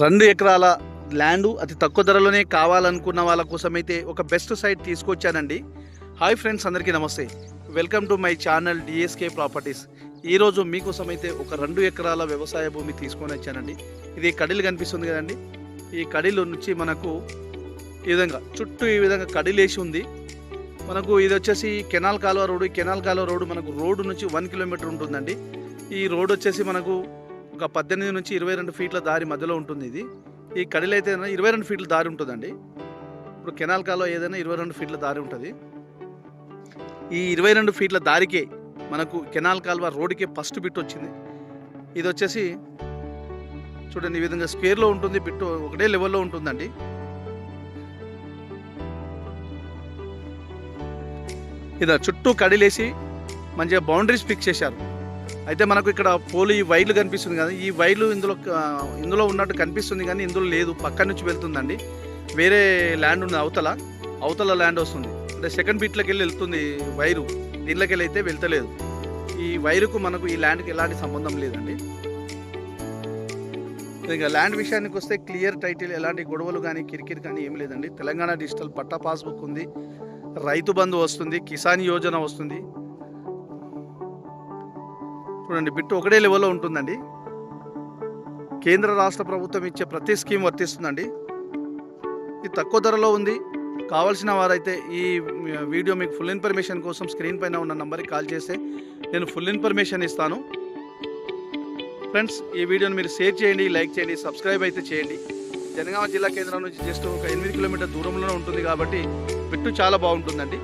2 ఎకరాల ల్యాండు అతి తక్కువ ధరలోనే కావాలనుకున్న వాళ్ళ కోసమైతే ఒక బెస్ట్ సైట్ తీసుకొచ్చానండి. హాయ్ ఫ్రెండ్స్, అందరికీ నమస్తే. Welcome to my channel DSK properties. ఈరోజు మీకోసం అయితే ఒక 2 ఎకరాల వ్యవసాయ భూమి తీసుకొని వచ్చానండి. ఇది కడిలు కనిపిస్తుంది కదండి. ఈ కడిలు నుంచి మనకు ఈ విధంగా చుట్టూ ఈ విధంగా కడిలేసి ఉంది. మనకు ఇది వచ్చేసి కెనాల్ కాలువ రోడ్డు. ఈ కెనాల్ కాలువ రోడ్డు మనకు రోడ్డు నుంచి 1 కిలోమీటర్ ఉంటుందండి. ఈ రోడ్డు వచ్చేసి మనకు ఒక 18 నుంచి 22 ఫీట్ల దారి మధ్యలో ఉంటుంది. ఈ కడిలో అయితే 22 ఫీట్ల దారి ఉంటుందండి. ఇప్పుడు కెనాల్ కాలువ ఏదైనా 22 ఫీట్ల దారి ఉంటుంది. ఈ 22 ఫీట్ల దారికే మనకు కెనాల్ కాలువ రోడ్డుకే ఫస్ట్ బిట్ వచ్చింది. ఇది వచ్చేసి చూడండి, ఈ విధంగా స్క్వేర్లో ఉంటుంది. బిట్టు ఒకటే లెవెల్లో ఉంటుందండి. ఇది చుట్టూ కడిలేసి మంచిగా బౌండరీస్ ఫిక్స్ చేశారు. అయితే మనకు ఇక్కడ పోలు ఈ వైర్లు కనిపిస్తుంది కదా, ఈ వైర్లు ఇందులో ఉన్నట్టు కనిపిస్తుంది కానీ ఇందులో లేదు, పక్క నుంచి వెళ్తుందండి. వేరే ల్యాండ్ ఉంది, అవతల ల్యాండ్ వస్తుంది. అంటే సెకండ్ బీట్లోకి వెళ్తుంది వైరు, దీంట్లోకి వెళ్ళి అయితే వెళ్తలేదు. ఈ వైరుకు మనకు ఈ ల్యాండ్కి ఎలాంటి సంబంధం లేదండి. ఇక ల్యాండ్ విషయానికి వస్తే క్లియర్ టైటిల్, ఎలాంటి గొడవలు కానీ కిరికిరి కానీ ఏం లేదండి. తెలంగాణ డిజిటల్ పట్టా పాస్బుక్ ఉంది, రైతు బంధు వస్తుంది, కిసాన్ యోజన వస్తుంది. చూడండి, బిట్టు ఒకటే లెవెల్లో ఉంటుందండి. కేంద్ర రాష్ట్ర ప్రభుత్వం ఇచ్చే ప్రతి స్కీమ్ వర్తిస్తుందండి. ఇది తక్కువ ధరలో ఉంది. కావాల్సిన వారైతే ఈ వీడియో మీకు ఫుల్ ఇన్ఫర్మేషన్ కోసం స్క్రీన్ పైన ఉన్న నంబర్కి కాల్ చేస్తే నేను ఫుల్ ఇన్ఫర్మేషన్ ఇస్తాను. ఫ్రెండ్స్, ఈ వీడియోని మీరు షేర్ చేయండి, లైక్ చేయండి, సబ్స్క్రైబ్ అయితే చేయండి. జనగామ జిల్లా కేంద్రం నుంచి జస్ట్ ఒక 8 కిలోమీటర్ దూరంలోనే ఉంటుంది కాబట్టి బిట్టు చాలా బాగుంటుందండి.